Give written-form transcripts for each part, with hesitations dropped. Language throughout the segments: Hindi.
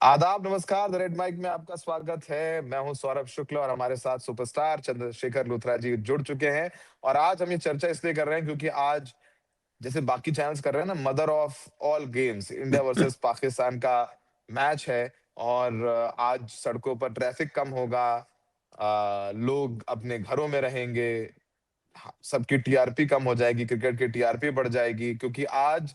आदाब, नमस्कार। द रेड माइक में आपका स्वागत है। मैं हूं सौरभ शुक्ल और हमारे साथ सुपरस्टार चंद्रशेखर लूथरा जी जुड़ चुके हैं। और आज हम ये चर्चा इसलिए कर रहे हैं क्योंकि आज जैसे बाकी चैनल्स कर रहे हैं ना, mother of all games India versus Pakistan का मैच है। और आज सड़कों पर ट्रैफिक कम होगा, लोग अपने घरों में रहेंगे, सबकी टीआरपी कम हो जाएगी, क्रिकेट की टीआरपी बढ़ जाएगी, क्योंकि आज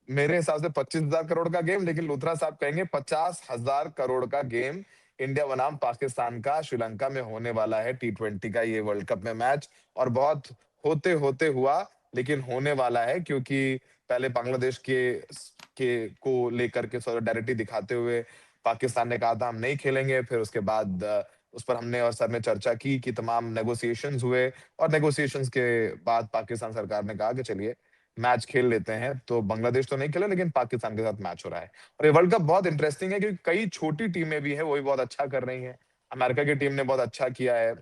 मेरे हिसाब से 25,000 करोड़ का गेम, लेकिन लूथरा साहब कहेंगे 50,000 करोड़ का गेम इंडिया बनाम पाकिस्तान का श्रीलंका में होने वाला है। टी20 का ये वर्ल्ड कप में मैच, और बहुत होते होते हुआ, लेकिन होने वाला है, क्योंकि पहले बांग्लादेश के को लेकर के सॉलिडारिटी दिखाते हुए पाकिस्तान ने कहा था हम नहीं खेलेंगे। फिर उसके बाद उस पर हमने और सर ने चर्चा की कि तमाम नेगोशिएशंस हुए, और नेगोशिएशंस के बाद पाकिस्तान सरकार ने कहा कि चलिए मैच खेल लेते हैं। तो बांग्लादेश तो नहीं खेला, लेकिन पाकिस्तान के साथ मैच हो रहा है। और ये वर्ल्ड कप बहुत इंटरेस्टिंग है क्योंकि कई छोटी टीमें भी हैं, वो भी बहुत अच्छा कर रही हैं। अमेरिका की टीम ने बहुत अच्छा किया है,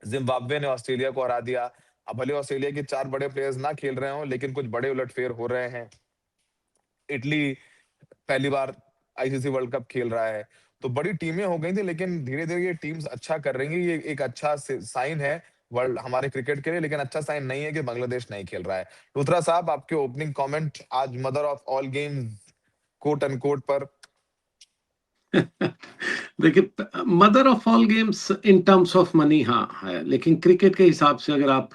जिम्बाब्वे ने ऑस्ट्रेलिया को हरा दिया। अब भले ऑस्ट्रेलिया के 4 बड़े प्लेयर्स ना खेल रहे हों, लेकिन कुछ बड़े उलटफेर हो रहे हैं। इटली पहली बार आईसीसी वर्ल्ड कप खेल रहा है। तो बड़ी टीमें हो गई थी, लेकिन धीरे-धीरे ये टीम्स अच्छा कर रही हैं। ये एक अच्छा साइन है वर्ल्ड हमारे क्रिकेट के लिए, लेकिन अच्छा साइन नहीं है कि बांग्लादेश नहीं खेल रहा है। लूथरा साहब, आपके ओपनिंग कमेंट आज mother of all games quote unquote पर। देखिए, mother of all games in terms of money हाँ है, लेकिन क्रिकेट के हिसाब से अगर आप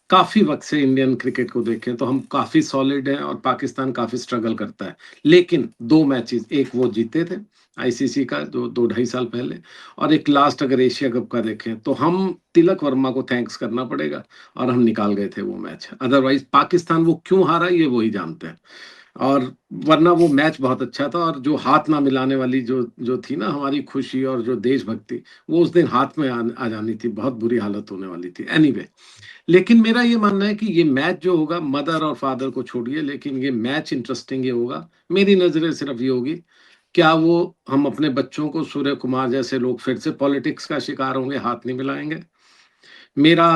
काफी वक्त से इंडियन क्रिकेट को देखें तो हम काफी सॉलिड हैं और पाकिस्तान काफी स्ट्रगल करता है। लेकिन दो मैचेस, एक वो जीते थे आईसीसी का जो 2-2.5 साल पहले, और एक लास्ट अगर एशिया कप का देखें तो हम तिलक वर्मा को थैंक्स करना पड़ेगा और हम निकाल गए थे वो मैच। अदरवाइज पाकिस्तान वो क्यों हारा ये वही जानते हैं। और वरना वो मैच बहुत अच्छा था, और जो हाथ ना मिलाने वाली जो जो थी ना हमारी खुशी और जो देशभक्ति, वो उस दिन हाथ में आ जानी थी, बहुत बुरी हालत होने वाली थी। एनीवे, लेकिन मेरा ये मानना है कि ये मैच जो होगा, मदर और फादर को छोड़िए, लेकिन ये मैच इंटरेस्टिंग ये होगा। मेरी नजरें सिर्फ ये होगी, क्या वो हम अपने बच्चों को सूर्य कुमार जैसे लोग फिर से पॉलिटिक्स का शिकार होंगे, हाथ नहीं मिलाएंगे। मेरा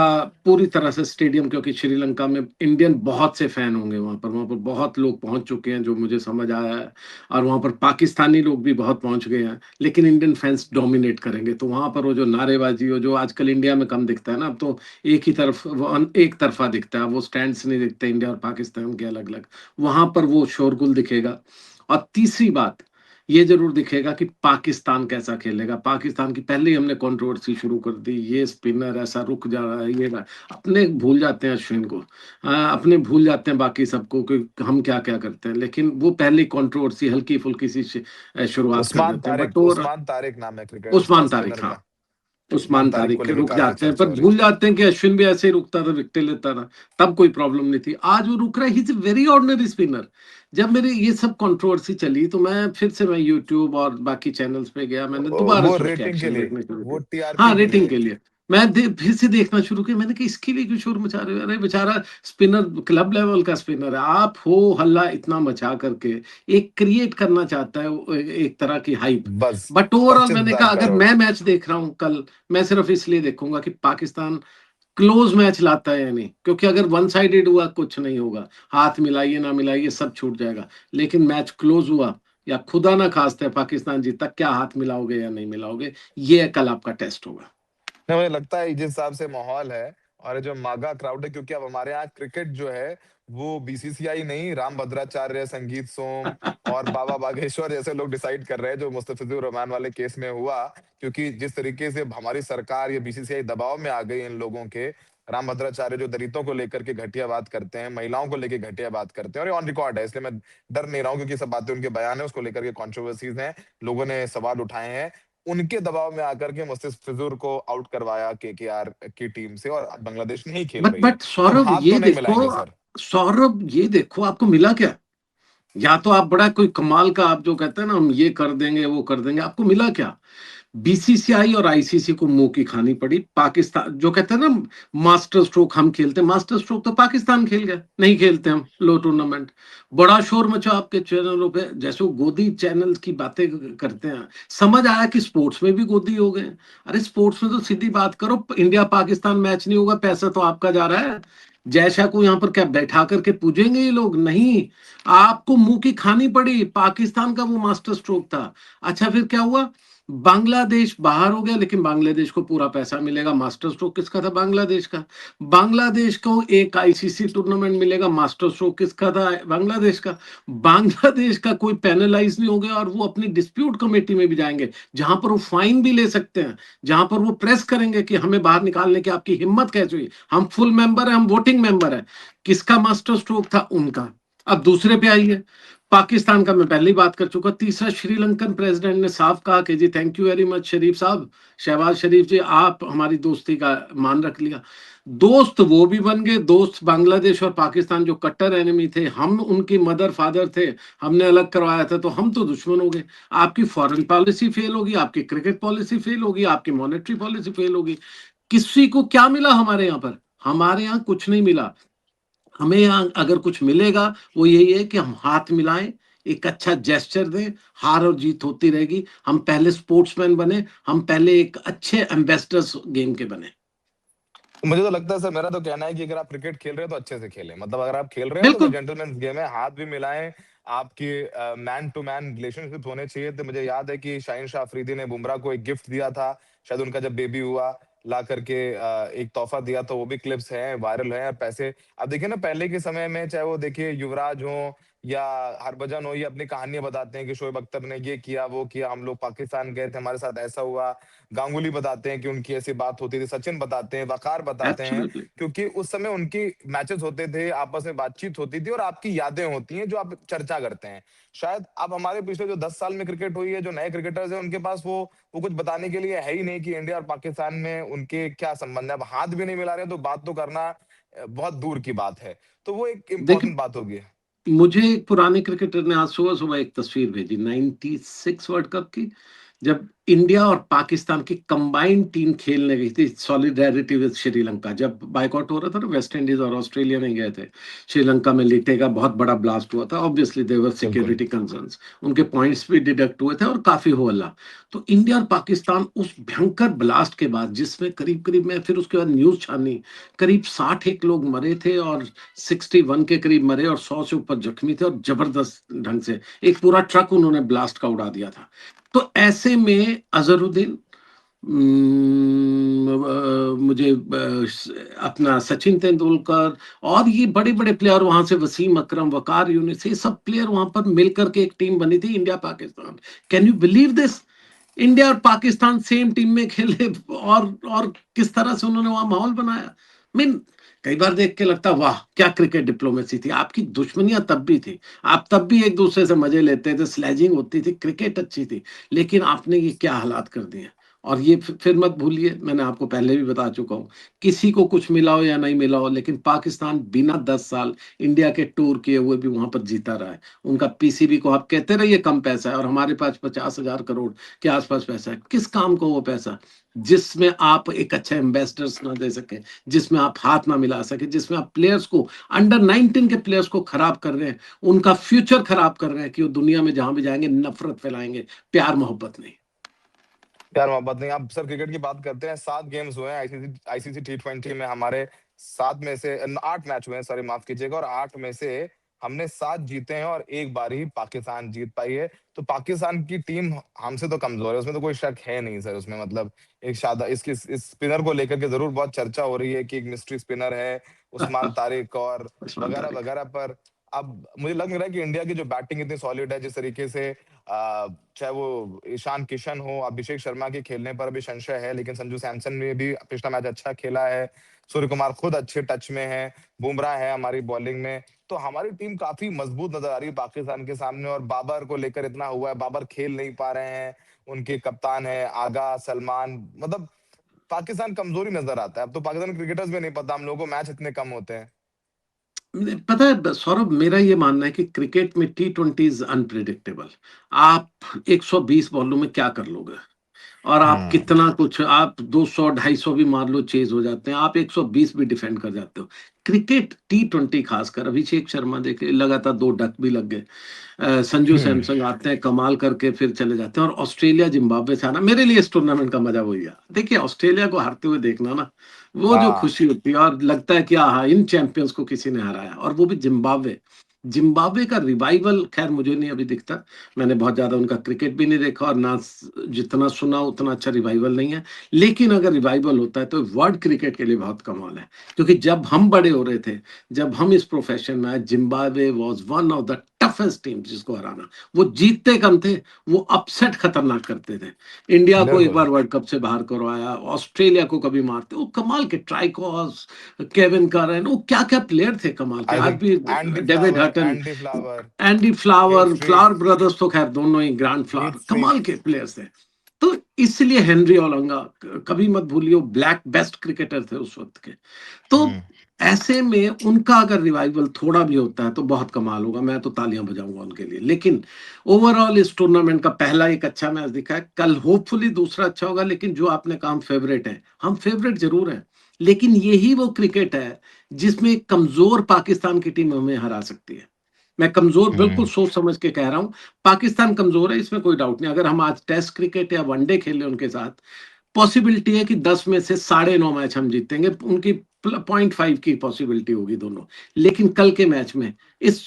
पूरी तरह से स्टेडियम, क्योंकि श्रीलंका में इंडियन बहुत से फैन होंगे, वहां पर बहुत लोग पहुंच चुके हैं जो मुझे समझ आया है, और वहां पर पाकिस्तानी लोग भी बहुत पहुंच गए हैं, लेकिन इंडियन फैंस डोमिनेट करेंगे। तो वहां पर वो जो नारेबाजी हो जो आजकल इंडिया में कम दिखता है ना, अब तो एक ही तरफ एक तरफा दिखता है, वो स्टैंड्स नहीं दिखते इंडिया और पाकिस्तान के अलग अलग। वहां पर वो शोरगुल दिखेगा। और तीसरी बात, ये जरूर दिखेगा कि पाकिस्तान कैसा खेलेगा। पाकिस्तान की पहले ही हमने कंट्रोवर्सी शुरू कर दी, ये स्पिनर ऐसा रुक जा रहा है, ये अपने भूल जाते हैं अश्विन को, अपने भूल जाते हैं बाकी सबको कि हम क्या क्या करते हैं, लेकिन वो पहली कंट्रोवर्सी हल्की फुल्की सी शुरुआत कर देते हैं। बट और उस्मान तारिक नाम है क्रिकेट उसका, उस्मान तारिक, स्पिनर हाँ, का। उस्मान उस्मान तारिक तारिक को के लेके रुक काफी जाते हैं, चर्चा पर हो रही भूल है। जाते हैं कि अश्विन भी ऐसे ही रुकता था, विकेट लेता था, तब कोई प्रॉब्लम नहीं थी। आज वो रुक रहा है, he is very ordinary spinner. जब मेरे ये सब कंट्रोवर्सी चली तो मैं यूट्यूब और बाकी चैनल्स पे गया, मैंने दोबारा वो से उसके रेटिंग के एक्शन लिए, देखने शुरू वो किए। हाँ, टीआरपी के रेटिंग लिए। के लिए मैं फिर से देखना शुरू किया। मैंने कहा इसके लिए क्यों शोर मचा रहे हो? अरे बेचारा स्पिनर क्लब लेवल का स्पिनर है, आप हो हल्ला इतना मचा करके एक क्रिएट करना चाहता है एक तरह की हाइप। बस बट ओवरऑल पच्चीस मैंने हजार कहा अगर करोड़ मैं मैच देख रहा हूँ कल, मैं सिर्फ इसलिए देखूंगा कि पाकिस्तान क्लोज मैच लाता है या नहीं, क्योंकि अगर वन साइडेड हुआ कुछ नहीं होगा, हाथ मिलाइए ना मिलाइए सब छूट जाएगा। लेकिन मैच क्लोज हुआ या खुदा ना खास्ता है पाकिस्तान जीता, क्या हाथ मिलाओगे या नहीं मिलाओगे, ये कल आपका टेस्ट होगा। नहीं, मुझे लगता है जिस हिसाब से माहौल है और ये जो मागा क्राउड है, क्योंकि अब हमारे यहाँ क्रिकेट जो है वो बीसीसीआई नहीं, राम भद्राचार्य, संगीत सोम और बाबा बागेश्वर जैसे लोग डिसाइड कर रहे हैं, जो मुस्तफिजुर रहमान वाले केस में हुआ। क्योंकि जिस तरीके से हमारी सरकार या बीसीसीआई दबाव में आ गई इन लोगों के, राम भद्राचार्य जो दलितों को लेकर के घटिया बात करते हैं, महिलाओं को लेकर घटिया बात करते हैं, और ये ऑन रिकॉर्ड है, इसलिए मैं डर नहीं रहा हूँ, क्योंकि सब बातें उनके बयान है, उसको लेकर के कॉन्ट्रोवर्सीज हैं, लोगों ने सवाल उठाए हैं। उनके दबाव में आकर के मुस्तफिजुर को आउट करवाया केकेआर की टीम से, और बांग्लादेश नहीं खेल बट रही है। बट तो अब सौरभ हाथ ये तो नहीं देखो, मिलाएंगे सर। सौरभ ये देखो आपको मिला क्या? या तो आप बड़ा कोई कमाल का, आप जो कहते हैं ना हम ये कर देंगे वो कर देंगे, आपको मिला क्या? बीसीसीआई और आईसीसी को मुंह की खानी पड़ी। पाकिस्तान जो कहते हैं ना मास्टर स्ट्रोक हम खेलते हैं, मास्टर स्ट्रोक तो पाकिस्तान खेल गया, नहीं खेलते हम लो टूर्नामेंट। बड़ा शोर मचा आपके चैनलों पे, जैसे वो गोदी चैनल की बातें करते हैं। समझ आया कि स्पोर्ट्स में भी गोदी हो गए। अरे स्पोर्ट्स में तो सीधी बात करो, इंडिया पाकिस्तान मैच नहीं होगा, पैसा तो आपका जा रहा है। जयशा को यहाँ पर क्या बैठा करके पूजेंगे ये लोग? नहीं, आपको मुंह की खानी पड़ी। पाकिस्तान का वो मास्टर स्ट्रोक था। अच्छा, फिर क्या हुआ? बांग्लादेश बाहर हो गया, लेकिन बांग्लादेश को पूरा पैसा मिलेगा। मास्टर स्ट्रोक किसका था? बांग्लादेश का। बांग्लादेश को एक आईसीसी टूर्नामेंट मिलेगा, मास्टर स्ट्रोक किसका था? बांग्लादेश का। बांग्लादेश का कोई पेनलाइज नहीं हो गया और वो अपनी डिस्प्यूट कमेटी में भी जाएंगे, जहां पर वो फाइन भी ले सकते हैं, जहां पर वो प्रेस करेंगे कि हमें बाहर निकालने की आपकी हिम्मत कैसे हुई, हम फुल मेंबर है, हम वोटिंग मेंबर है। किसका मास्टर स्ट्रोक था? उनका। अब दूसरे पे आइए, पाकिस्तान का मैं पहले ही बात कर चुका। तीसरा, श्रीलंकन प्रेसिडेंट ने साफ कहा कि जी थैंक यू वेरी मच शरीफ साहब, शहबाज शरीफ जी, आप हमारी दोस्ती का मान रख लिया। दोस्त वो भी बन गए, दोस्त बांग्लादेश और पाकिस्तान जो कट्टर एनिमी थे, हम उनके मदर फादर थे, हमने अलग करवाया था, तो हम तो दुश्मन हो गए। आपकी फॉरेन पॉलिसी फेल होगी, आपकी क्रिकेट पॉलिसी फेल होगी, आपकी मॉनेटरी पॉलिसी फेल होगी। किसी को क्या मिला हमारे यहाँ पर? हमारे यहाँ कुछ नहीं मिला। हमें यहाँ अगर कुछ मिलेगा वो यही है कि हम हाथ मिलाएं, एक अच्छा जेस्चर दें, हार और जीत होती रहेगी। हम पहले स्पोर्ट्समैन बने, हम पहले एक अच्छे एम्बेसडर्स गेम के बने। मुझे तो लगता है सर, मेरा तो कहना है कि अगर आप क्रिकेट खेल रहे हैं तो अच्छे से खेलें। मतलब अगर आप खेल रहे हैं तो कोई बिल्कुल। जेंटलमैन गेम है, हाथ भी मिलाएं। आपकी मैन टू मैन रिलेशनशिप होने चाहिए। तो मुझे याद है कि शाहीन शाह अफरीदी ने बुमराह को एक गिफ्ट दिया था, शायद उनका जब बेबी हुआ, ला करके एक तोहफा दिया। तो वो भी क्लिप्स हैं, वायरल हैं। और पैसे अब देखिए ना, पहले के समय में चाहे वो देखिए युवराज हो या हरभजन हो, ये अपनी कहानियां बताते हैं कि शोएब अख्तर ने ये किया वो किया, हम लोग पाकिस्तान गए थे, हमारे साथ ऐसा हुआ। गांगुली बताते हैं कि उनकी ऐसी बात होती थी, सचिन बताते हैं, वकार बताते हैं। एब्सोल्युटली। क्योंकि उस समय उनकी मैचेस होते थे, आपस में बातचीत होती थी और आपकी यादें होती हैं जो आप चर्चा करते हैं। शायद अब हमारे पिछले जो 10 साल में क्रिकेट हुई है, जो नए क्रिकेटर्स हैं उनके पास वो कुछ बताने के लिए है ही नहीं कि इंडिया और पाकिस्तान में उनके क्या संबंध है। अब हाथ भी नहीं मिला रहे हैं तो बात तो करना बहुत दूर की बात है। तो वो एक देखिए, इम्पोर्टेंट बात होगी। मुझे एक पुराने क्रिकेटर ने आज सुबह सुबह एक तस्वीर भेजी 96 वर्ल्ड कप की, जब इंडिया और पाकिस्तान की कंबाइंड टीम खेलने गई थी सॉलिडेरिटी विद श्रीलंका। जब बाइकआउट हो रहा था ना, वेस्ट इंडीज और ऑस्ट्रेलिया नहीं गए थे, श्रीलंका में लिटे का बहुत बड़ा ब्लास्ट हुआ था। ऑब्वियसली देवर बिल्कुल। सिक्योरिटी कंसर्न्स, उनके पॉइंट्स भी डिडक्ट हुए थे और काफी हो हल्ला। तो इंडिया और पाकिस्तान उस भयंकर ब्लास्ट के बाद, जिसमें करीब करीब मैं फिर उसके बाद न्यूज छानी, करीब 60 एक लोग मरे थे और 61 के करीब मरे और 100 से ऊपर जख्मी थे, और जबरदस्त ढंग से एक पूरा ट्रक उन्होंने ब्लास्ट का उड़ा दिया था। तो ऐसे में अजहरुद्दीन, मुझे अपना सचिन तेंदुलकर और ये बड़े बड़े प्लेयर वहां से, वसीम अकरम, वकार यूनिस, ये सब प्लेयर वहां पर मिलकर के एक टीम बनी थी, India Pakistan. Can you believe this? India और पाकिस्तान सेम टीम में खेले, और किस तरह से उन्होंने वहां माहौल बनाया। मीन, कई बार देख के लगता वाह क्या क्रिकेट डिप्लोमेसी थी। आपकी दुश्मनियां तब भी थी, आप तब भी एक दूसरे से मजे लेते थे, स्लेजिंग होती थी, क्रिकेट अच्छी थी। लेकिन आपने ये क्या हालात कर दिए। और ये फिर मत भूलिए, मैंने आपको पहले भी बता चुका हूं, किसी को कुछ मिला हो या नहीं मिला हो, लेकिन पाकिस्तान बिना 10 साल इंडिया के टूर किए हुए भी वहां पर जीता रहा है। उनका पीसीबी को आप कहते रहिए कम पैसा है, और हमारे पास 50,000 करोड़ के आसपास पैसा है। किस काम को वो पैसा? जिसमें आप एक अच्छा एम्बेसडर्स ना दे सके, जिसमें आप हाथ ना मिला सके, जिसमें आप प्लेयर्स को, अंडर 19 के प्लेयर्स को खराब कर रहे हैं, उनका फ्यूचर खराब कर रहे हैं कि वो दुनिया में जहां भी जाएंगे नफरत फैलाएंगे, प्यार मोहब्बत नहीं। यार मोहब्बत नहीं। आप सर क्रिकेट की बात करते हैं, 7 गेम्स हुए हैं आईसीसी T20 में हमारे। 7 में से 8 मैच हुए हैं, सॉरी माफ कीजिएगा, और 8 में से हमने 7 जीते हैं और एक बार ही पाकिस्तान जीत पाई है। तो पाकिस्तान की टीम हमसे तो कमजोर है, उसमें तो कोई शक है नहीं सर। उसमें मतलब एक शादा इसकी इस स्पिनर को लेकर के जरूर बहुत चर्चा हो रही है कि एक मिस्ट्री स्पिनर है उस्मान तारिक और उस्मान वगैरह तारिक। वगैरह। पर अब मुझे लग नहीं रहा है कि इंडिया की जो बैटिंग इतनी सॉलिड है, जिस तरीके से चाहे वो ईशान किशन हो, अभिषेक शर्मा के खेलने पर भी संशय है, लेकिन संजू सैमसन ने भी पिछला मैच अच्छा खेला है। सूर्य कुमार खुद अच्छे टच में है, बुमराह है हमारी बॉलिंग में। तो हमारी टीम काफी मजबूत नजर आ रही है पाकिस्तान के सामने। और बाबर को लेकर इतना हुआ है, बाबर खेल नहीं पा रहे हैं, उनके कप्तान है आगा सलमान। मतलब पाकिस्तान कमजोरी नजर आता है। अब तो पाकिस्तान क्रिकेटर्स भी नहीं पता, हम लोगों को मैच इतने कम होते हैं। पता है सौरभ, मेरा ये मानना है कि क्रिकेट में T20 इज अनप्रिडिक्टेबल। आप 120 बॉलों में क्या कर लोगे, और आप हम्म। कितना कुछ, आप 200 250 भी मार लो, चेज हो जाते हैं, आप 120 भी डिफेंड कर जाते हो। क्रिकेट T20 खासकर, अभिषेक शर्मा देखे लगातार 2 डक भी लग गए, संजू हम्म। सैमसन आते हैं कमाल करके फिर चले जाते हैं। और ऑस्ट्रेलिया जिम्बाब्वे से आना, मेरे लिए इस टूर्नामेंट का मजा वही है। देखिए, ऑस्ट्रेलिया को हारते हुए देखना ना, वो जो हाँ खुशी होती है और लगता है कि हाँ, इन चैंपियंस को किसी ने हराया, और वो भी जिम्बाब्वे। जिम्बाब्वे का रिवाइवल खैर मुझे नहीं अभी दिखता, मैंने बहुत ज्यादा उनका क्रिकेट भी नहीं देखा, और ना जितना सुना उतना अच्छा रिवाइवल नहीं है। लेकिन अगर रिवाइवल होता है तो वर्ल्ड क्रिकेट के लिए बहुत कमाल है, क्योंकि जब हम बड़े हो रहे थे, जब हम इस प्रोफेशन में आए, Zimbabwe was one of the toughest team जिसको हराना। वो जीतते कम थे, वो अपसेट खतरनाक करते थे। इंडिया को एक बिल्कुल। बार वर्ल्ड कप से बाहर करवाया, ऑस्ट्रेलिया को कभी मारते, वो कमाल के ट्राइकॉस, केविन करन, वो क्या क्या प्लेयर थे कमाल के, आई आज थिंक भी Andy David Flower, Hutton, Andy Flower, Andy Heath Flower, Streak, Flower brothers तो खैर दोनों ही ग्रैंड हीथ फ्लावर स्ट्रीक। कमाल के प्लेयर्स थे। तो इसलिए हेनरी ओलंगा, कभी मत भूलियो, ब्लैक बेस्ट क्रिकेटर थे उस वक्त के। तो हम्म। ऐसे में उनका अगर रिवाइवल थोड़ा भी होता है तो बहुत कमाल होगा, मैं तो तालियां बजाऊंगा उनके लिए। लेकिन ओवरऑल इस टूर्नामेंट का पहला एक अच्छा मैच दिखा है, कल होपफुली दूसरा अच्छा होगा। लेकिन जो आपने कहा, हम फेवरेट हैं, हम फेवरेट जरूर हैं, लेकिन यही वो क्रिकेट है जिसमें कमजोर पाकिस्तान की टीम हमें हरा सकती है। मैं कमजोर बिल्कुल हम्म। सोच समझ के कह रहा हूं, पाकिस्तान कमजोर है, इसमें कोई डाउट नहीं। अगर हम आज टेस्ट क्रिकेट या वनडे खेले उनके साथ, पॉसिबिलिटी है कि 10 में से 9.5 मैच हम जीतेंगे, उनकी 0.5 की पॉसिबिलिटी होगी दोनों। लेकिन कल के मैच में, इस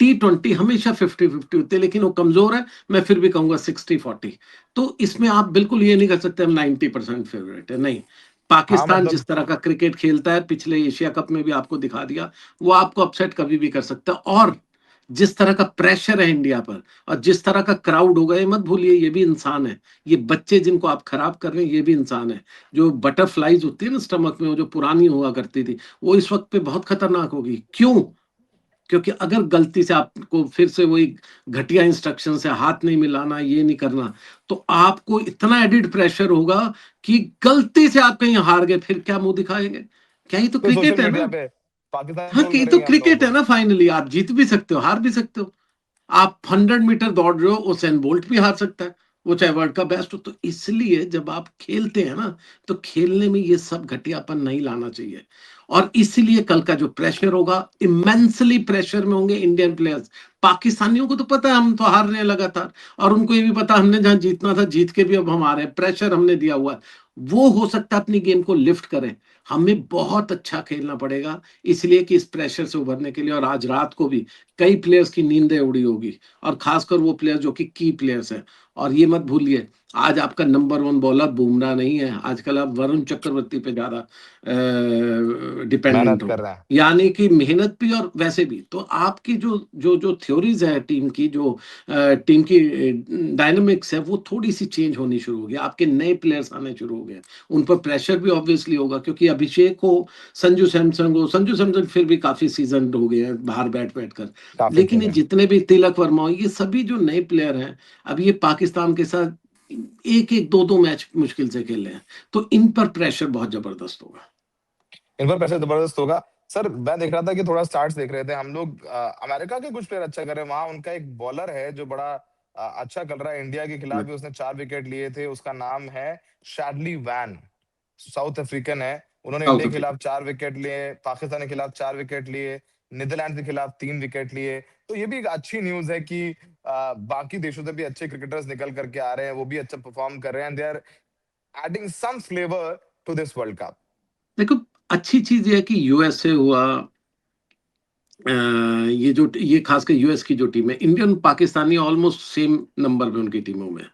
T20 हमेशा 50-50 होते हैं, लेकिन वो कमजोर है, मैं फिर भी कहूंगा 60-40। तो इसमें आप बिल्कुल ये नहीं कर सकते हम 90% फेवरेट है, नहीं। हाँ पाकिस्तान मतलब जिस तरह का क्रिकेट खेलता है, पिछले एशिया कप में भी आपको दिखा दिया, वो आपको अपसेट कभी भी कर सकता है। और जिस तरह का प्रेशर है इंडिया पर, और जिस तरह का क्राउड होगा, ये मत भूलिए, ये भी इंसान है। ये बच्चे जिनको आप खराब कर रहे हैं, ये भी इंसान है। जो बटरफ्लाइज होती है ना स्टमक में, वो जो पुरानी हुआ करती थी, वो इस वक्त पे बहुत खतरनाक होगी। क्यों? क्योंकि अगर गलती से आपको फिर से वही घटिया इंस्ट्रक्शन से हाथ नहीं मिलाना, ये नहीं करना, तो आपको इतना एडिड प्रेशर होगा कि गलती से आप कहीं हार गए, फिर क्या मुंह दिखाएंगे? क्या, ही तो तो सोशल क्रिकेट है मीडिया ना। पे पाकिस्तान हाँ, ट्रोल कहीं तो करेंगे हम लोगों क्रिकेट है को। ना। फाइनली आप जीत भी सकते हो, हार भी सकते हो। आप 100 मीटर दौड़ रहे हो, उसेन बोल्ट भी हार सकता है, वो चाहे वर्ल्ड का बेस्ट हो। तो इसलिए जब आप खेलते हैं ना, तो खेलने में ये सब घटियापन नहीं लाना चाहिए। और इसलिए कल का जो प्रेशर होगा, इमेंसली प्रेशर में होंगे इंडियन प्लेयर्स। पाकिस्तानियों को तो पता है हम तो हार रहे हैं लगातार, और उनको ये भी पता हमने जहां जीतना था जीत के भी अब हम आ रहे हैं, प्रेशर हमने दिया हुआ है। वो हो सकता है अपनी गेम को लिफ्ट करें। हमें बहुत अच्छा खेलना पड़ेगा, इसलिए कि इस प्रेशर से उभरने के लिए। और आज रात को भी कई प्लेयर्स की नींदें उड़ी होगी, और खासकर वो प्लेयर जो कि की प्लेयर्स हैं। और ये मत भूलिए, आज आपका नंबर 1 बॉलर बुमराह नहीं है, आजकल आप वरुण चक्रवर्ती पे ज्यादा डिपेंडेंट मेहनत हो। कर रहे हैं। यानी कि मेहनत भी और वैसे भी, तो आपकी जो जो जो थ्योरीज है टीम की, जो टीम की डायनामिक्स है, वो थोड़ी सी चेंज होनी शुरू हो गई। आपके नए प्लेयर्स आने शुरू हो गए, उन पर प्रेशर भी ऑब्वियसली होगा, क्योंकि अभिषेक हो, संजू सैमसन फिर भी काफी सीजन हो गए हैं बाहर बैठ बैठ कर। काफी लेकिन ये खेले। जितने भी तिलक वर्मा हो, ये सभी जो नए प्लेयर हैं, अब ये पाकिस्तान के साथ एक एक दो दो मैच मुश्किल से खेल रहे हैं, तो इन पर प्रेशर बहुत जबरदस्त होगा। इन पर प्रेशर जबरदस्त होगा। सर मैं देख रहा था कि थोड़ा स्टार्ट्स देख रहे थे हम लोग, अमेरिका के कुछ प्लेयर अच्छा कर रहे हैं वहां। उनका एक बॉलर है जो बड़ा अच्छा कर रहा है, इंडिया के खिलाफ भी उसने 4 विकेट लिए थे। उसका नाम है शैडली वैन, साउथ अफ्रीकन है। उन्होंने साउथ इंडिया के अफ्रीका। खिलाफ 4 विकेट लिए, पाकिस्तान के खिलाफ 4 विकेट लिए, नीदरलैंड के खिलाफ 3 विकेट लिए। तो ये भी एक अच्छी न्यूज है कि बाकी देशों से भी अच्छे क्रिकेटर्स निकल करके आ रहे हैं, वो भी अच्छा परफॉर्म कर रहे हैं। They are adding some flavour to this world cup. देखो, अच्छी चीज ये है कि यूएसए हुआ, ये जो ये खासकर यूएस की जो टीम है, Indian Pakistani almost same number में उनकी टीमों में है।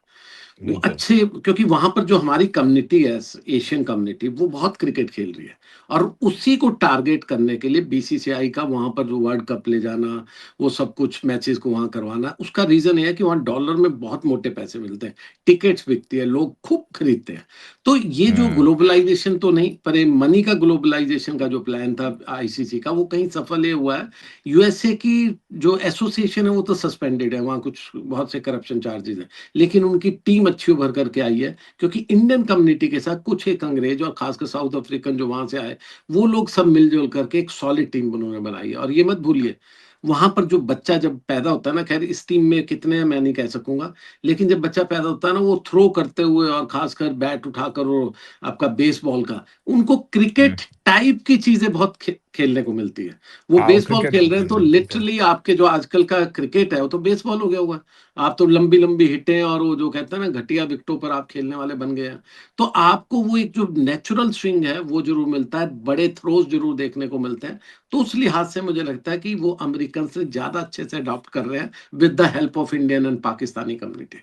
वो बिल्कुल। अच्छे, क्योंकि वहां पर जो हमारी कम्युनिटी है, एशियन कम्युनिटी, वो बहुत क्रिकेट खेल रही है। और उसी को टारगेट करने के लिए बीसीसीआई का वहां पर जो वर्ल्ड कप ले जाना, वो सब कुछ मैचेस को वहां करवाना, उसका रीजन ये है कि वहां डॉलर में बहुत मोटे पैसे मिलते हैं, टिकट्स बिकती है, लोग खूब खरीदते हैं। तो ये जो हम्म। ग्लोबलाइजेशन तो नहीं, पर मनी का ग्लोबलाइजेशन का जो प्लान था आईसीसी का, वो कहीं सफल ये हुआ है। यूएसए की जो एसोसिएशन है वो तो सस्पेंडेड है, वहां कुछ बहुत से करप्शन चार्जेस हैं। लेकिन उनकी टीम अच्छी उभर करके आई है, क्योंकि इंडियन कम्युनिटी के साथ कुछ एक अंग्रेज और खासकर साउथ अफ्रीकन जो वहां से आए, वो लोग सब मिलजुल करके एक सॉलिड टीम उन्होंने बनाई है। और ये मत भूलिए, वहां पर जो बच्चा जब पैदा होता है ना, खैर इस टीम में कितने हैं मैं नहीं कह सकूंगा, लेकिन जब बच्चा पैदा होता है ना, वो थ्रो करते हुए और खासकर बैट उठाकर, और आपका बेसबॉल का, उनको हम्म। क्रिकेट टाइप की चीजें बहुत खेलने को मिलती है। वो हाँ, वो बेसबॉल क्रिकेट खेल रहे हैं तो बिल्कुल। लिटरली आपके जो आजकल का क्रिकेट है वो तो बेसबॉल हो गया हुआ है। आप तो लंबी लंबी हिटें और वो जो कहते हैं ना घटिया विकेटों पर आप खेलने वाले बन गए हैं। तो आपको वो एक जो नेचुरल स्विंग है वो जरूर मिलता है, बड़े थ्रोज जरूर देखने को मिलते हैं। तो उस लिहाज से मुझे लगता है कि वो अमेरिकन से ज्यादा अच्छे से अडॉप्ट कर रहे हैं with the help of Indian and Pakistani community.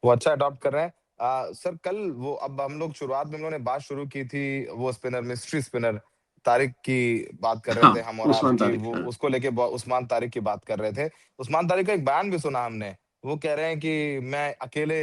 वो अच्छा अडॉप्ट कर रहे हैं। सर कल वो अब हम लोग शुरुआत में हम लोगों ने बात शुरू की थी वो स्पिनर मिस्ट्री स्पिनर तारिक की बात कर रहे हाँ, थे हम और आप उस्मान कि तारिक, वो हाँ। उसको लेके उस्मान तारिक की बात कर रहे थे। उस्मान तारिक का एक बयान भी सुना हमने। वो कह रहे हैं कि मैं अकेले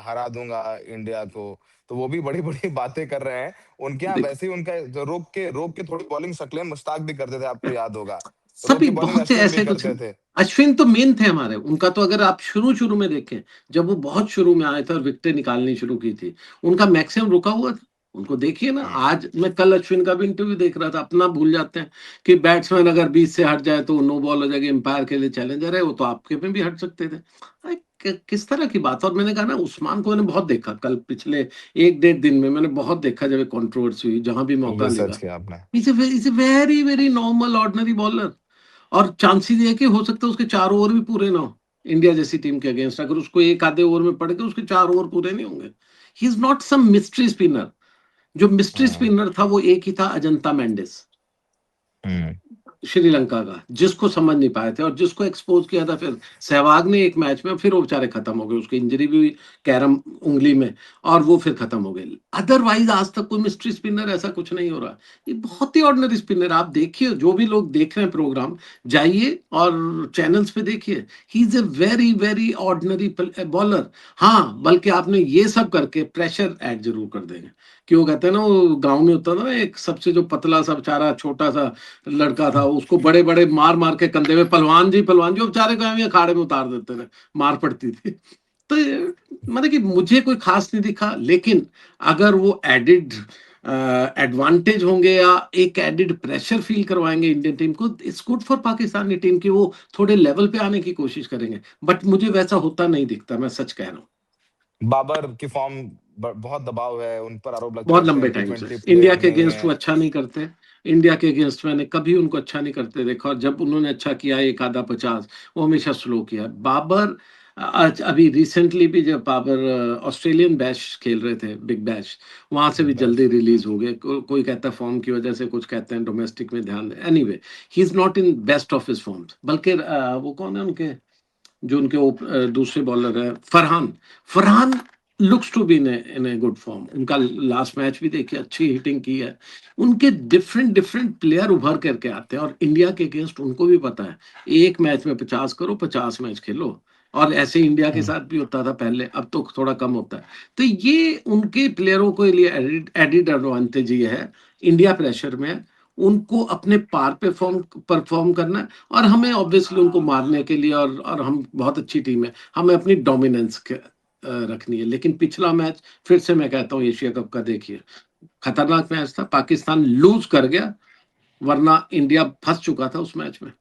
हरा दूंगा इंडिया को। तो वो भी बड़ी-बड़ी बातें कर रहे हैं। उनके यहाँ देख, वैसे ही उनका जो रोक के थोड़ी बॉलिंग शक्लें मुश्ताक भी करते थे, आपको याद होगा। रोक सभी के बॉलिंग बहुत से अश्विन भी ऐसे कुछ। करते थे। अश्विन तो मेन थे हमारे, उनका तो अगर आप शुरू शुरू में देखें, जब वो बहुत शुरू में आए थे और विकेटें निकालनी शुरू की थी, उनका मैक्सिमम रुका हुआ था। उनको देखिए ना, हुँ। आज मैं कल अश्विन का भी इंटरव्यू देख रहा था, अपना भूल जाते हैं कि बैट्समैन अगर बीच से हट जाए तो नो बॉल हो जाएगी, एम्पायर के लिए चैलेंजर है, वो तो आपके में भी हट सकते थे। किस तरह की बात। और मैंने कहा ना, उस्मान को मैंने बहुत देखा कल, पिछले एक डेढ़ दिन में मैंने बहुत देखा, जब कंट्रोवर्सी हुई जहां भी मौका रिसर्च लेगा। किया आपने। Is a very very normal ordinary bowler. और चांसेस ये है कि हो सकता है उसके 4 ओवर भी पूरे ना हो इंडिया जैसी टीम के अगेंस्ट, अगर उसको एक आधे ओवर में पड़ के उसके 4 ओवर पूरे नहीं होंगे। He is not some mystery spinner. जो मिस्ट्री हुँ, स्पिनर था वो एक ही था, अजंता मेंडिस, हुँ। श्रीलंका का, जिसको समझ नहीं पाए थे और जिसको एक्सपोज किया था फिर सहवाग ने एक मैच में, फिर वो बेचारे खत्म हो गए, उसकी इंजरी भी हुई कैरम उंगली में, और वो फिर खत्म हो गए। अदरवाइज आज तक कोई मिस्ट्री स्पिनर ऐसा कुछ नहीं हो रहा। ये बहुत ही ऑर्डिनरी स्पिनर। आप देखिए, जो भी लोग देख रहे हैं प्रोग्राम, जाइए और चैनल्स पे देखिए, he is a very very ordinary bowler. हाँ, बल्कि आपने ये सब करके प्रेशर ऐड जरूर कर देंगे, कि वो कहते हैं ना, वो गांव में होता था ना एक सबसे जो पतला सा बेचारा छोटा सा लड़का था, उसको बड़े बड़े मार मार के कंधे में, पहलवान जी पहलवान जी, वो बेचारे को एवं अखाड़े में उतार देते थे, मार पड़ती थी। तो मतलब कि मुझे कोई खास नहीं दिखा, लेकिन अगर वो एडिड एडवांटेज होंगे या एक एडिड प्रेशर फील करवाएंगे इंडियन टीम को, it's good for Pakistani team की, वो थोड़े लेवल पे आने की कोशिश करेंगे। बट मुझे वैसा होता नहीं दिखता, मैं सच कह रहा हूँ। बाबर की फॉर्म बहुत दबाव है, उन पर आरोप लगता है बहुत कि लंबे शायद टी टाइम से ट्वेंटी इंडिया प्लेयर के नहीं अगेंस्ट है। वो अच्छा नहीं करते। इंडिया के अगेंस्ट मैंने कभी उनको अच्छा नहीं करते देखा, और जब उन्होंने अच्छा किया एक आधा 50, वो हमेशा स्लो किया। बाबर आज अभी रिसेंटली भी जब बाबर ऑस्ट्रेलियन बैश खेल रहे थे, बिग बैश, वहां से भी बस जल्दी रिलीज हो गए। कोई कहता है फॉर्म की वजह से, कुछ कहते हैं डोमेस्टिक में ध्यान। Anyway, he is not in best of his forms. बल्कि वो कौन है उनके, जो उनके दूसरे बॉलर है, Farhan. Farhan looks to be in a good form. उनका लास्ट मैच भी देखिए, अच्छी हिटिंग की है। उनके डिफरेंट डिफरेंट प्लेयर उभर करके आते हैं, और इंडिया के अगेंस्ट उनको भी पता है, एक मैच में 50 करो, 50 मैच खेलो। और ऐसे इंडिया के हुँ। साथ भी होता था पहले, अब तो थोड़ा कम होता है। तो ये उनके प्लेयरों के लिए एडिड एडिड एडवांटेज ये है, इंडिया प्रेशर में है, उनको अपने पार पे फॉर्म परफॉर्म करना है, और हमें ऑब्वियसली उनको मारने के लिए, और हम बहुत अच्छी टीम है, हमें अपनी डोमिनेंस रखनी है। लेकिन पिछला मैच, फिर से मैं कहता हूँ, एशिया कप का देखिए, खतरनाक मैच था, पाकिस्तान लूज कर गया, वरना इंडिया फंस चुका था उस मैच में।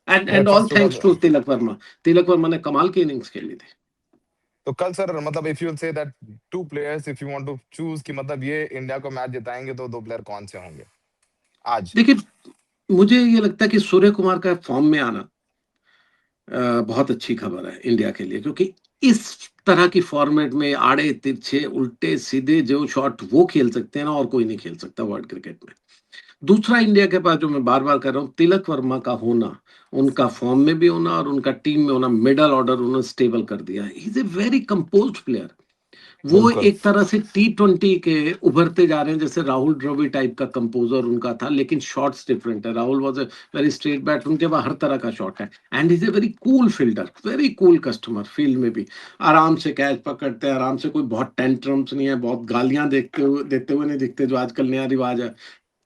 अगर एंड फँस ऑल चुका थैंक्स तो टू तिलक वर्मा। तिलक वर्मा ने कमाल की इनिंग्स खेली थी। कल सर मतलब if you will say that 2 players if you want to choose कि मतलब ये इंडिया को मैच जिताएँगे तो 2 प्लेयर कौन से होंगे आज? देखिए, मुझे ये लगता है कि सूर्य कुमार का फॉर्म में आना बहुत अच्छी खबर है इंडिया के लिए, क्योंकि इस तरह की फॉर्मेट में आड़े तिरछे उल्टे सीधे जो शॉट वो खेल सकते हैं ना, और कोई नहीं खेल सकता वर्ल्ड क्रिकेट में। दूसरा, इंडिया के पास जो मैं बार बार कर रहा हूँ, तिलक वर्मा का होना, उनका फॉर्म में भी होना और उनका टीम में होना, मिडल ऑर्डर उन्होंने स्टेबल कर दिया है। Is a very composed player. वो बिल्कुल। एक तरह से T20 के उभरते जा रहे हैं, जैसे राहुल द्रविड़ टाइप का कंपोजर उनका था, लेकिन शॉट्स डिफरेंट है। Rahul was a very straight bat, उनके पास हर तरह का शॉट है, and is a very cool fielder, very cool customer. Field में भी आराम से कैच पकड़ते हैं, आराम से, कोई बहुत टेंट्रम्स नहीं है, बहुत गालियां देते हुए नहीं दिखते, जो आजकल नया रिवाज है,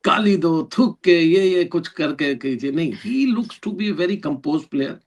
गाली दो, थूक के, ये कुछ करके कीजिए, नहीं। He looks to be very compose player.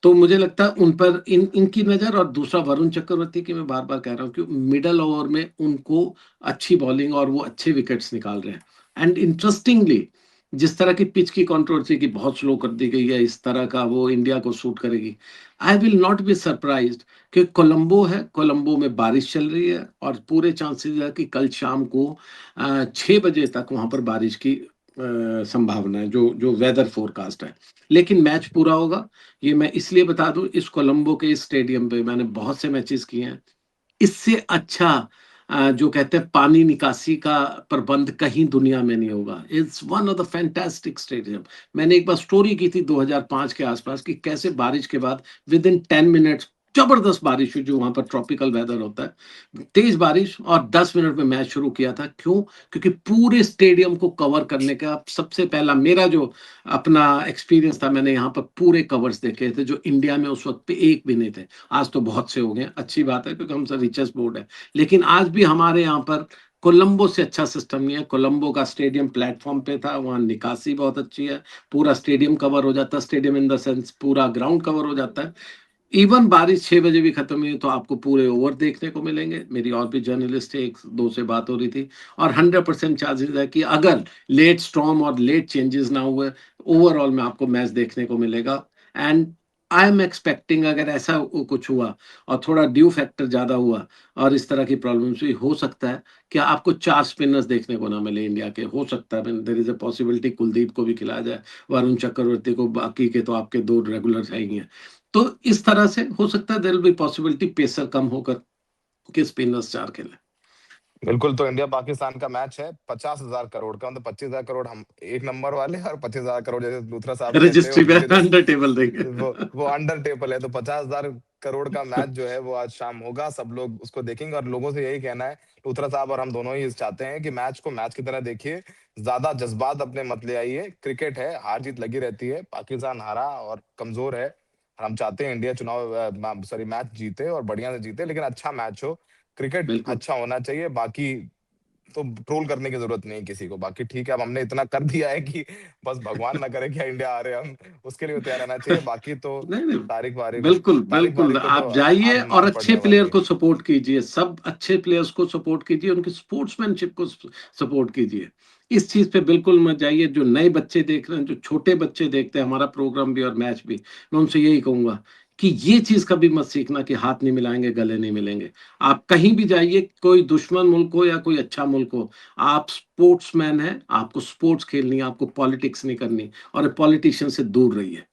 तो मुझे लगता है उन पर इनकी नजर। और दूसरा, वरुण चक्रवर्ती की मैं बार बार कह रहा हूँ कि मिडल ओवर में उनको अच्छी बॉलिंग और वो अच्छे विकेट्स निकाल रहे हैं। एंड इंटरेस्टिंगली, जिस तरह की पिच की कंट्रोवर्सी की बहुत स्लो कर दी गई है, इस तरह का वो इंडिया को सूट करेगी। I will not be surprised कि कोलंबो है, कोलंबो में बारिश चल रही है और पूरे चांसेस है कि कल शाम को 6 बजे तक वहां पर बारिश की संभावना है, जो जो वेदर फोरकास्ट है। लेकिन मैच पूरा होगा, ये मैं इसलिए बता दूं, इस कोलंबो के इस स्टेडियम पे मैंने बहुत से मैचेस किए हैं, इससे अच्छा जो कहते हैं पानी निकासी का प्रबंध कहीं दुनिया में नहीं होगा। It's one of the fantastic stadium. मैंने एक बार स्टोरी की थी 2005 के आसपास कि कैसे बारिश के बाद विद इन 10 मिनट्स जबरदस्त बारिश हुई, जो वहां पर ट्रॉपिकल वेदर होता है, तेज बारिश, और 10 मिनट में मैच शुरू किया था। क्यों? क्योंकि पूरे स्टेडियम को कवर करने का सबसे पहला मेरा जो अपना एक्सपीरियंस था, मैंने यहाँ पर पूरे कवर्स देखे थे जो इंडिया में उस वक्त पे एक भी नहीं थे। आज तो बहुत से हो गए, अच्छी बात है क्योंकि हमसे रिचेस्ट बोर्ड है। लेकिन आज भी हमारे यहाँ पर कोलंबो से अच्छा सिस्टम नहीं है। कोलंबो का स्टेडियम प्लेटफॉर्म पे था, वहाँ निकासी बहुत अच्छी है, पूरा स्टेडियम कवर हो जाता है, स्टेडियम इन द सेंस पूरा ग्राउंड कवर हो जाता है। इवन बारिश 6 बजे भी खत्म हुई तो आपको पूरे ओवर देखने को मिलेंगे। मेरी और भी जर्नलिस्ट है, एक दो से बात हो रही थी, और 100% चांसेस है कि अगर लेट स्टॉर्म और लेट चेंजेस ना हुए, ओवरऑल में आपको मैच देखने को मिलेगा। एंड आई एम एक्सपेक्टिंग, अगर ऐसा कुछ हुआ और थोड़ा ड्यू फैक्टर ज्यादा हुआ और इस तरह की प्रॉब्लम्स हुई, हो सकता है कि आपको 4 स्पिनर्स देखने को ना मिले इंडिया के। हो सकता है, there is a possibility Kuldeep को भी खिलाया जाए, वरुण चक्रवर्ती को, बाकी के तो आपके दो रेगुलर है ही हैं। तो इस तरह से हो सकता है, there will be possibility pacer कम होकर के स्पिनर्स 4 खेलें। बिल्कुल, तो इंडिया पाकिस्तान का मैच है 50,000 करोड़ का, मतलब 25,000 करोड़ हम एक नंबर वाले और 25,000 करोड़ जैसे लूथरा साहब कहते हैं वो रजिस्ट्री पे मुझे जैसे अंडर टेबल देंगे। वो अंडर टेबल है। तो 50,000 करोड़ का मैच जो है वो आज शाम होगा, सब लोग उसको देखेंगे और लोगों से यही कहना है, लूथरा साहब और हम दोनों ही चाहते हैं कि मैच को मैच की तरह देखिए, ज्यादा जज्बात अपने मत ले आइए। क्रिकेट है, हार जीत लगी रहती है, पाकिस्तान हारा और कमजोर है। हम चाहते हैं इंडिया सॉरी मैच जीते और बढ़िया से जीते, लेकिन अच्छा मैच हो। क्रिकेट बिल्कुल। अच्छा होना चाहिए, बाकी तो ट्रोल करने की जरूरत नहीं किसी को। बाकी ठीक है, अब हमने इतना कर दिया है कि बस भगवान ना करे कि इंडिया आ रहे, हम उसके लिए तैयार रहना चाहिए। बाकी तो नहीं नहीं, तारीख वारीख बिल्कुल तारीख बिल्कुल, वारीख पे तो आप जाइए आगे और मार अच्छे पड़ने प्लेयर वाली है। को सपोर्ट कीजिए, सब अच्छे प्लेयर्स को सपोर्ट कीजिए, उनकी स्पोर्ट्समैनशिप को सपोर्ट कीजिए। इस चीज पे बिल्कुल मत जाइए। जो नए बच्चे देख रहे हैं, जो छोटे बच्चे देखते हैं हमारा प्रोग्राम भी और मैच भी, मैं उनसे यही कहूंगा कि ये चीज कभी मत सीखना कि हाथ नहीं मिलाएंगे, गले नहीं मिलेंगे। आप कहीं भी जाइए, कोई दुश्मन मुल्क हो या कोई अच्छा मुल्क हो, आप स्पोर्ट्समैन है, आपको स्पोर्ट्स खेलनी है, आपको पॉलिटिक्स नहीं करनी, और पॉलिटिशियन से दूर रहिए।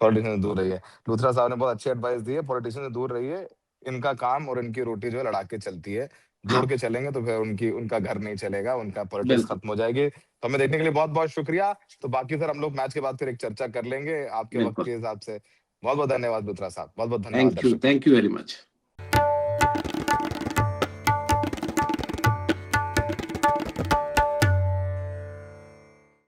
पॉलिटिशियन से दूर रहिए। लूथरा साहब ने बहुत अच्छी एडवाइस दी है, पॉलिटिशियन से दूर रहिए। इनका काम और इनकी रोटी जो है लड़ा के चलती है, जोड़ हाँ, के चलेंगे तो फिर उनकी उनका घर नहीं चलेगा, उनका पॉलिटिक्स बिल्कुल खत्म हो जाएगी। तो हमें देखने के लिए बहुत बहुत शुक्रिया। तो बाकी सर हम लोग मैच के बाद फिर एक चर्चा कर लेंगे आपके वक्त बिल्कुल। के हिसाब से। बहुत बहुत धन्यवाद लूथरा साहब, बहुत बहुत धन्यवाद दर्शकों। Thank you very much.